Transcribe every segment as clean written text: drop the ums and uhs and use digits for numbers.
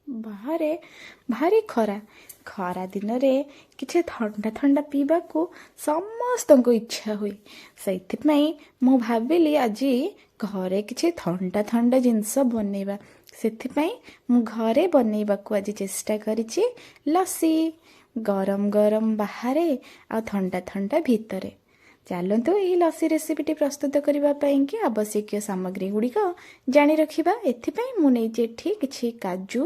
ବାହାରେ ଭାରି ଖରା। ଖରା ଦିନରେ କିଛି ଥଣ୍ଡା ଥଣ୍ଡା ପିଇବାକୁ ସମସ୍ତଙ୍କୁ ଇଚ୍ଛା ହୁଏ। ସେଇଥିପାଇଁ ମୁଁ ଭାବିଲି ଆଜି ଘରେ କିଛି ଥଣ୍ଡା ଥଣ୍ଡା ଜିନିଷ ବନେଇବା। ସେଥିପାଇଁ ମୁଁ ଘରେ ବନେଇବାକୁ ଆଜି ଚେଷ୍ଟା କରିଛି ଲସି। ଗରମ ଗରମ ବାହାରେ ଆଉ ଥଣ୍ଡା ଥଣ୍ଡା ଭିତରେ। ଚାଲନ୍ତୁ ଏହି ଲସି ରେସିପିଟି ପ୍ରସ୍ତୁତ କରିବା ପାଇଁକି ଆବଶ୍ୟକୀୟ ସାମଗ୍ରୀ ଗୁଡ଼ିକ ଜାଣି ରଖିବା। ଏଥିପାଇଁ ମୁଁ ନେଇଛି ଏଠି କିଛି କାଜୁ,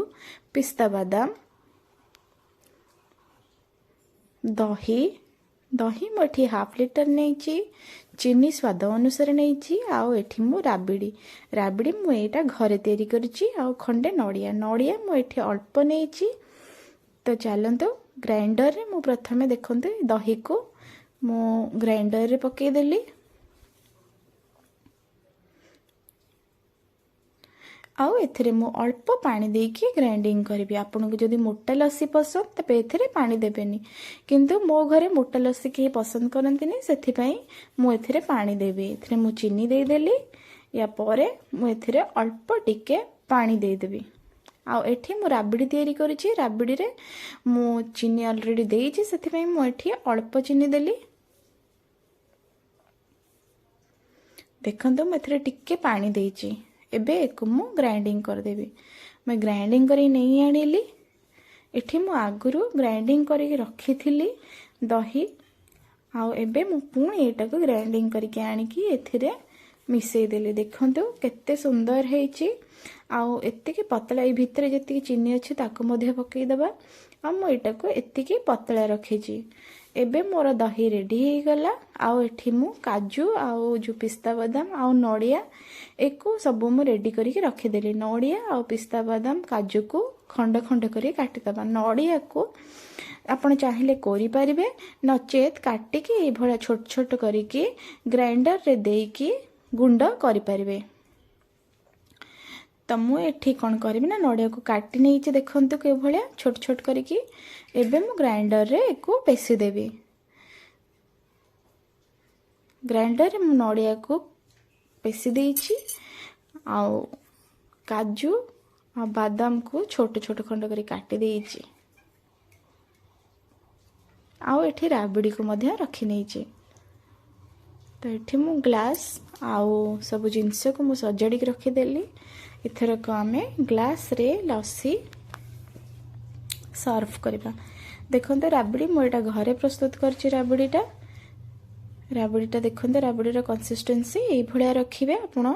ପିସ୍ତା ବାଦାମ, ଦହି ମୁଁ ଏଠି 1/2 ଲିଟର ନେଇଛି, ଚିନି ସ୍ୱାଦ ଅନୁସାରେ ନେଇଛି, ଆଉ ଏଠି ମୁଁ ରାବିଡ଼ି ମୁଁ ଏଇଟା ଘରେ ତିଆରି କରିଛି, ଆଉ ଖଣ୍ଡେ ନଡ଼ିଆ ମୁଁ ଏଠି ଅଳ୍ପ ନେଇଛି। ତ ଚାଲନ୍ତୁ ଗ୍ରାଇଣ୍ଡରରେ ମୁଁ ପ୍ରଥମେ ଦେଖନ୍ତୁ ଦହିକୁ ମୁଁ ଗ୍ରାଇଣ୍ଡରରେ ପକେଇଦେଲି। ଆଉ ଏଥିରେ ମୁଁ ଅଳ୍ପ ପାଣି ଦେଇକି ଗ୍ରାଇଣ୍ଡିଙ୍ଗ କରିବି। ଆପଣଙ୍କୁ ଯଦି ମୋଟା ଲସି ପସନ୍ଦ ତେବେ ଏଥିରେ ପାଣି ଦେବେନି, କିନ୍ତୁ ମୋ ଘରେ ମୋଟା ଲସି କେହି ପସନ୍ଦ କରନ୍ତିନି, ସେଥିପାଇଁ ମୁଁ ଏଥିରେ ପାଣି ଦେବି। ଏଥିରେ ମୁଁ ଚିନି ଦେଇଦେଲି। ୟା ପରେ ମୁଁ ଏଥିରେ ଅଳ୍ପ ଟିକେ ପାଣି ଦେଇଦେବି। ଆଉ ଏଠି ମୁଁ ରାବିଡ଼ି ତିଆରି କରିଛି। ରାବିଡ଼ିରେ ମୁଁ ଚିନି ଅଲରେଡ଼ି ଦେଇଛି, ସେଥିପାଇଁ ମୁଁ ଏଠି ଅଳ୍ପ ଚିନି ଦେଲି। ଦେଖନ୍ତୁ ମୁଁ ଏଥିରେ ଟିକେ ପାଣି ଦେଇଛି। ଏବେ ଏକୁ ମୁଁ ଗ୍ରାଇଣ୍ଡିଙ୍ଗ କରିଦେବି। ମୁଁ ଗ୍ରାଇଣ୍ଡିଙ୍ଗ କରି ନେଇ ଆଣିଲି। ଏଠି ମୁଁ ଆଗରୁ ଗ୍ରାଇଣ୍ଡିଙ୍ଗ କରିକି ରଖିଥିଲି ଦହି। ଆଉ ଏବେ ମୁଁ ପୁଣି ଏଟାକୁ ଗ୍ରାଇଣ୍ଡିଙ୍ଗ କରିକି ଆଣିକି ଏଥିରେ ମିଶେଇ ଦେଲି। ଦେଖନ୍ତୁ କେତେ ସୁନ୍ଦର ହେଇଛି। ଆଉ ଏତିକି ପତଳା, ଏଇ ଭିତରେ ଯେତିକି ଚିନି ଅଛି ତାକୁ ମଧ୍ୟ ପକେଇଦେବା। ଆଉ ମୁଁ ଏଟାକୁ ଏତିକି ପତଳା ରଖିଛି। ଏବେ ମୋର ଦହି ରେଡ଼ି ହେଇଗଲା। ଆଉ ଏଠି ମୁଁ କାଜୁ ଆଉ ଯେଉଁ ପିସ୍ତା ବାଦାମ ଆଉ ନଡ଼ିଆ ଏକୁ ସବୁ ମୁଁ ରେଡ଼ି କରିକି ରଖିଦେଲି। ନଡ଼ିଆ ଆଉ ପିସ୍ତା ବାଦାମ କାଜୁକୁ ଖଣ୍ଡ ଖଣ୍ଡ କରି କାଟିଦେବା। ନଡ଼ିଆକୁ ଆପଣ ଚାହିଁଲେ କରିପାରିବେ, ନଚେତ୍ କାଟିକି ଏଇଭଳିଆ ଛୋଟ ଛୋଟ କରିକି ଗ୍ରାଇଣ୍ଡରରେ ଦେଇକି ଗୁଣ୍ଡ କରିପାରିବେ। ତ ମୁଁ ଏଠି କ'ଣ କରିବି ନା ନଡ଼ିଆକୁ କାଟି ନେଇଛି। ଦେଖନ୍ତୁ କେଉଁଭଳିଆ ଛୋଟ ଛୋଟ କରିକି। ଏବେ ମୁଁ ଗ୍ରାଇଣ୍ଡରରେ ଏକୁ ପେଷିଦେବି। ଗ୍ରାଇଣ୍ଡରରେ ମୁଁ ନଡ଼ିଆକୁ ପେଷି ଦେଇଛି। ଆଉ କାଜୁ ଆଉ ବାଦାମକୁ ଛୋଟ ଛୋଟ ଖଣ୍ଡ କରି କାଟି ଦେଇଛି। ଆଉ ଏଠି ରାବିଡ଼ିକୁ ମଧ୍ୟ ରଖି ନେଇଛି। ତ ଏଠି ମୁଁ ଗ୍ଲାସ୍ ଆଉ ସବୁ ଜିନିଷକୁ ମୁଁ ସଜାଡ଼ିକି ରଖିଦେଲି। ଏଥରକ ଆମେ ଗ୍ଲାସ୍ରେ ଲସି ସର୍ଭ କରିବା। ଦେଖନ୍ତୁ ରାବିଡ଼ି ମୁଁ ଏଇଟା ଘରେ ପ୍ରସ୍ତୁତ କରିଛି। ରାବିଡ଼ିଟା ଦେଖନ୍ତୁ, ରାବିଡ଼ିର କନସିଷ୍ଟେନ୍ସି ଏଇଭଳିଆ ରଖିବେ ଆପଣ।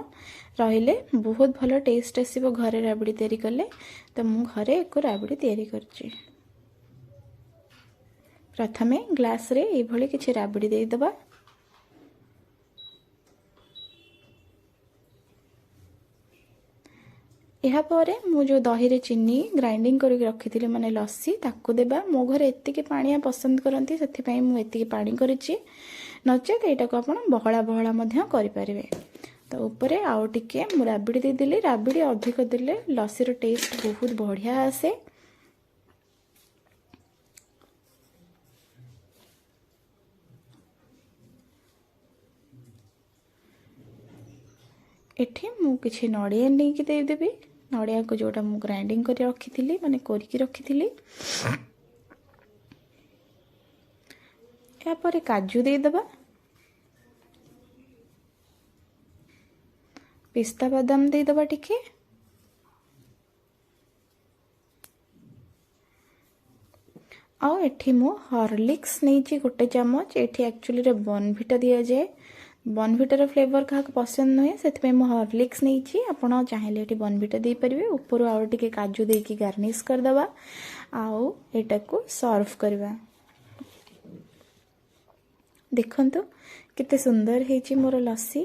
ରହିଲେ ବହୁତ ଭଲ ଟେଷ୍ଟ ଆସିବ ଘରେ ରାବିଡ଼ି ତିଆରି କଲେ। ତ ମୁଁ ଘରେ ଏକ ରାବିଡ଼ି ତିଆରି କରିଛି। ପ୍ରଥମେ ଗ୍ଲାସ୍ରେ ଏଇଭଳି କିଛି ରାବିଡ଼ି ଦେଇଦେବା। ଏହାପରେ ମୁଁ ଯେଉଁ ଦହିରେ ଚିନି ଗ୍ରାଇଣ୍ଡିଙ୍ଗ କରିକି ରଖିଥିଲି ମାନେ ଲସି, ତାକୁ ଦେବା। ମୋ ଘରେ ଏତିକି ପାଣିଆ ପସନ୍ଦ କରନ୍ତି, ସେଥିପାଇଁ ମୁଁ ଏତିକି ପାଣି କରିଛି। ନଚେତ୍ ଏଇଟାକୁ ଆପଣ ବହଳା ବହଳା ମଧ୍ୟ କରିପାରିବେ। ତ ଉପରେ ଆଉ ଟିକେ ମୁଁ ରାବିଡ଼ି ଦେଇଦେଲି। ରାବିଡ଼ି ଅଧିକ ଦେଲେ ଲସିର ଟେଷ୍ଟ ବହୁତ ବଢ଼ିଆ ଆସେ। ଏଠି ମୁଁ କିଛି ନଡ଼ିଆ ନେଇକି ଦେଇଦେବି। ନଡ଼ିଆକୁ ଯେଉଁଟା ମୁଁ ଗ୍ରାଇଣ୍ଡିଙ୍ଗ କରି ରଖିଥିଲି ମାନେ କୋରିକି ରଖିଥିଲି। ଏହାପରେ କାଜୁ ଦେଇଦେବା। ପିସ୍ତା ବାଦାମ ଦେଇଦେବା ଟିକେ। ଆଉ ଏଠି ମୁଁ ହରଲିକ୍ସ ନେଇଛି 1 ଚାମଚ। ଏଠି ଆକ୍ଚୁଆଲିରେ ବନଭିଟା ଦିଆଯାଏ। ବନଭିଟାର ଫ୍ଲେଭର କାହାକୁ ପସନ୍ଦ ନୁହେଁ, ସେଥିପାଇଁ ମୁଁ ହରଲିକ୍ସ ନେଇଛି। ଆପଣ ଚାହିଁଲେ ଏଠି ବନଭିଟା ଦେଇପାରିବେ। ଉପରୁ ଆଉ ଟିକେ କାଜୁ ଦେଇକି ଗାର୍ନିସ୍ କରିଦେବା। ଆଉ ଏଟାକୁ ସର୍ଭ କରିବା। ଦେଖନ୍ତୁ କେତେ ସୁନ୍ଦର ହେଇଛି ମୋର ଲସି।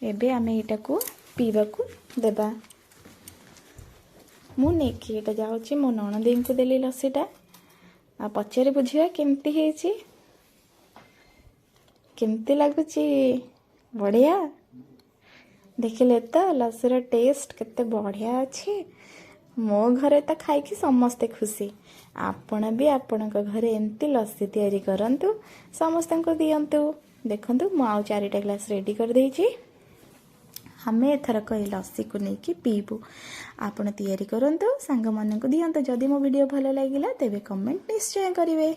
ଏବେ ଆମେ ଏଇଟାକୁ ପିଇବାକୁ ଦେବା। ମୁଁ ନେଇକି ଏଇଟା ଯାଉଛି ମୋ ନଣନ୍ଦେଇଙ୍କୁ ଦେଲି ଲସିଟା। ଆଉ ପଛରେ ବୁଝିବା କେମିତି ହେଇଛି, କେମିତି ଲାଗୁଛି। ବଢ଼ିଆ। ଦେଖିଲେ ତ ଲସିର ଟେଷ୍ଟ କେତେ ବଢ଼ିଆ ଅଛି। ମୋ ଘରେ ତ ଖାଇକି ସମସ୍ତେ ଖୁସି। ଆପଣ ବି ଆପଣଙ୍କ ଘରେ ଏମିତି ଲସି ତିଆରି କରନ୍ତୁ, ସମସ୍ତଙ୍କୁ ଦିଅନ୍ତୁ। ଦେଖନ୍ତୁ ମୁଁ ଆଉ 4ଟା ଗ୍ଲାସ୍ ରେଡ଼ି କରିଦେଇଛି। आमे एथरक ए लस्सी को लेकिन पीबू। आपण तैयारी करंतु सांग मानक दियंतु। जदि मो वीडियो भल लगिला तेबे कमेंट निश्चय करिवे।